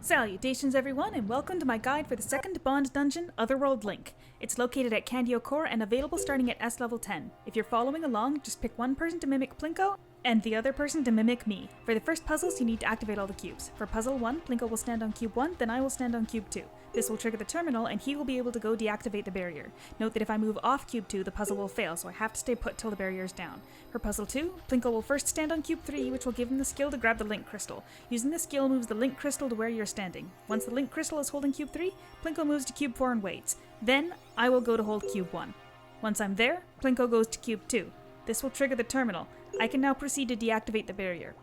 Salutations everyone, and welcome to my guide for the second Bond dungeon, Otherworld Link. It's located at Candio Core and available starting at S level 10. If you're following along, just pick one person to mimic Plinko, and the other person to mimic me. For the first puzzles, you need to activate all the cubes. For puzzle 1, Plinko will stand on cube 1, then I will stand on cube 2. This will trigger the terminal, and he will be able to go deactivate the barrier. Note that if I move off cube 2, the puzzle will fail, so I have to stay put till the barrier is down. For puzzle 2, Plinko will first stand on cube 3, which will give him the skill to grab the link crystal. Using this skill moves the link crystal to where you're standing. Once the link crystal is holding cube 3, Plinko moves to cube 4 and waits. Then, I will go to hold cube 1. Once I'm there, Plinko goes to cube 2. This will trigger the terminal. I can now proceed to deactivate the barrier.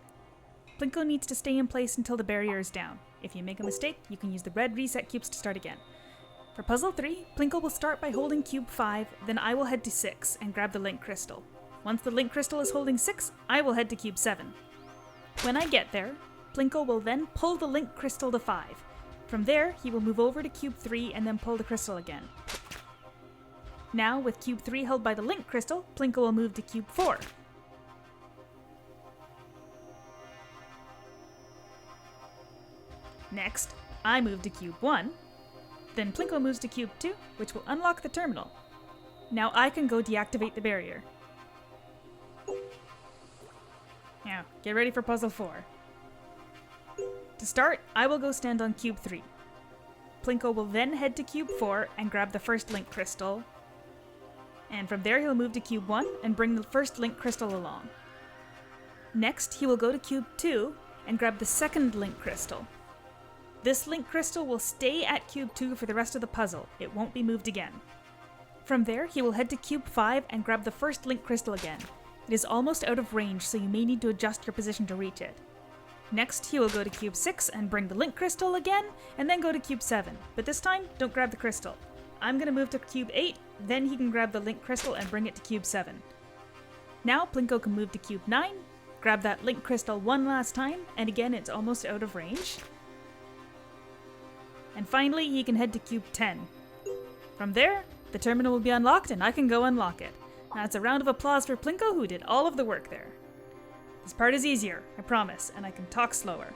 Plinko needs to stay in place until the barrier is down. If you make a mistake, you can use the red reset cubes to start again. For puzzle 3, Plinko will start by holding cube 5, then I will head to 6 and grab the link crystal. Once the link crystal is holding 6, I will head to cube 7. When I get there, Plinko will then pull the link crystal to 5. From there, he will move over to cube 3 and then pull the crystal again. Now, with cube 3 held by the link crystal, Plinko will move to cube 4. Next, I move to cube 1. Then Plinko moves to cube 2, which will unlock the terminal. Now I can go deactivate the barrier. Now, get ready for puzzle 4. To start, I will go stand on cube 3. Plinko will then head to cube 4 and grab the first link crystal. And from there he'll move to cube 1 and bring the first link crystal along. Next, he will go to cube 2 and grab the second link crystal. This link crystal will stay at cube 2 for the rest of the puzzle. It won't be moved again. From there, he will head to cube 5 and grab the first link crystal again. It is almost out of range, so you may need to adjust your position to reach it. Next, he will go to cube 6 and bring the link crystal again, and then go to cube 7. But this time, don't grab the crystal. I'm going to move to cube 8, then he can grab the link crystal and bring it to cube 7. Now, Plinko can move to cube 9, grab that link crystal one last time, and again it's almost out of range. And finally, he can head to cube 10. From there, the terminal will be unlocked and I can go unlock it. That's a round of applause for Plinko, who did all of the work there. This part is easier, I promise, and I can talk slower.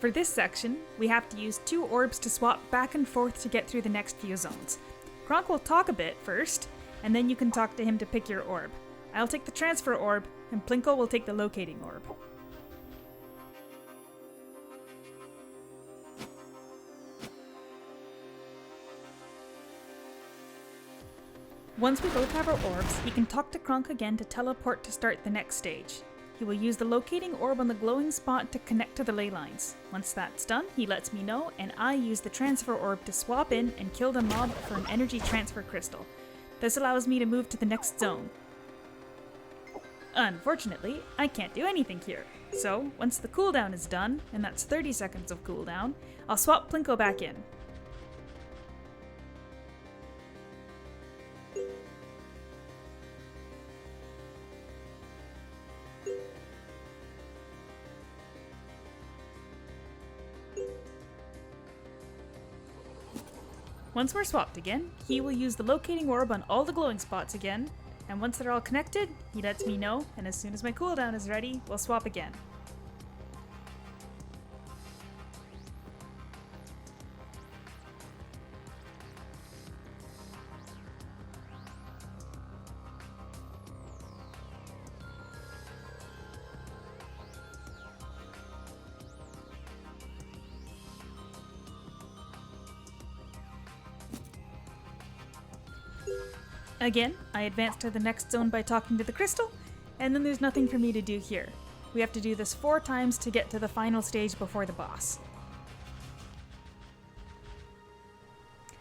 For this section, we have to use 2 orbs to swap back and forth to get through the next few zones. Kronk will talk a bit first, and then you can talk to him to pick your orb. I'll take the transfer orb, and Plinko will take the locating orb. Once we both have our orbs, he can talk to Kronk again to teleport to start the next stage. He will use the locating orb on the glowing spot to connect to the ley lines. Once that's done, he lets me know, and I use the transfer orb to swap in and kill the mob for an energy transfer crystal. This allows me to move to the next zone. Unfortunately, I can't do anything here. So, once the cooldown is done, and that's 30 seconds of cooldown, I'll swap Plinko back in. Once we're swapped again, he will use the locating orb on all the glowing spots again, and once they're all connected, he lets me know, and as soon as my cooldown is ready, we'll swap again. Again, I advance to the next zone by talking to the crystal, and then there's nothing for me to do here. We have to do this 4 times to get to the final stage before the boss.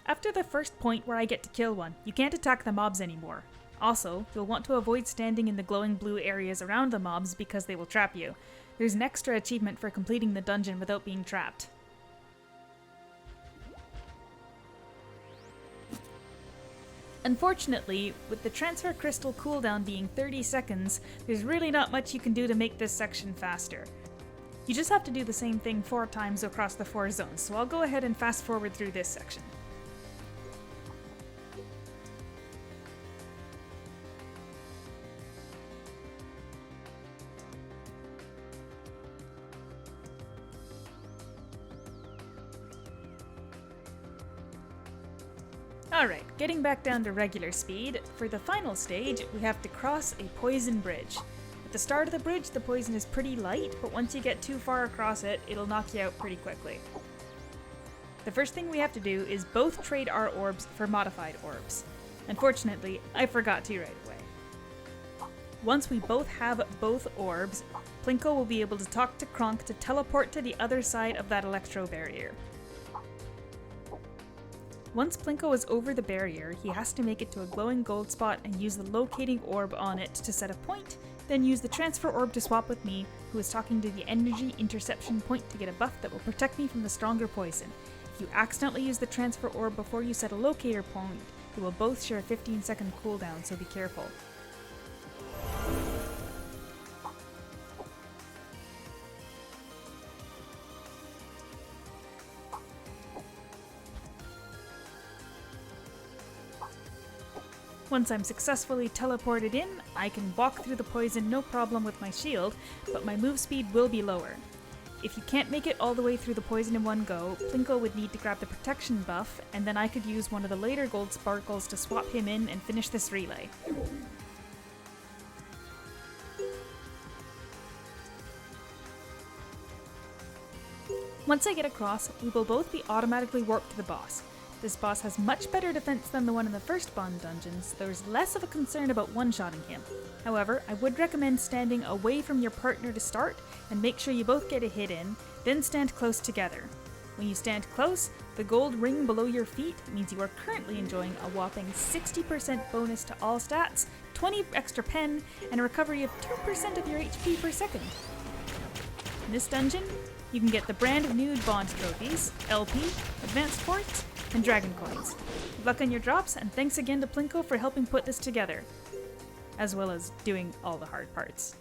After the first point where I get to kill one, you can't attack the mobs anymore. Also, you'll want to avoid standing in the glowing blue areas around the mobs because they will trap you. There's an extra achievement for completing the dungeon without being trapped. Unfortunately, with the transfer crystal cooldown being 30 seconds, there's really not much you can do to make this section faster. You just have to do the same thing 4 times across the 4 zones, so I'll go ahead and fast forward through this section. Alright, getting back down to regular speed, for the final stage, we have to cross a poison bridge. At the start of the bridge, the poison is pretty light, but once you get too far across it, it'll knock you out pretty quickly. The first thing we have to do is both trade our orbs for modified orbs. Unfortunately, I forgot to right away. Once we both have both orbs, Plinko will be able to talk to Kronk to teleport to the other side of that electro barrier. Once Plinko is over the barrier, he has to make it to a glowing gold spot and use the locating orb on it to set a point, then use the transfer orb to swap with me, who is talking to the energy interception point to get a buff that will protect me from the stronger poison. If you accidentally use the transfer orb before you set a locator point, you will both share a 15-second cooldown, so be careful. Once I'm successfully teleported in, I can walk through the poison no problem with my shield, but my move speed will be lower. If you can't make it all the way through the poison in one go, Plinko would need to grab the protection buff, and then I could use one of the later gold sparkles to swap him in and finish this relay. Once I get across, we will both be automatically warped to the boss. This boss has much better defense than the one in the first Bond dungeon, so there's less of a concern about one-shotting him. However, I would recommend standing away from your partner to start, and make sure you both get a hit in, then stand close together. When you stand close, the gold ring below your feet means you are currently enjoying a whopping 60% bonus to all stats, 20 extra pen, and a recovery of 2% of your HP per second. In this dungeon, you can get the brand new Bond trophies, LP, advanced quartz, and dragon coins. Good luck on your drops, and thanks again to Plinko for helping put this together, as well as doing all the hard parts.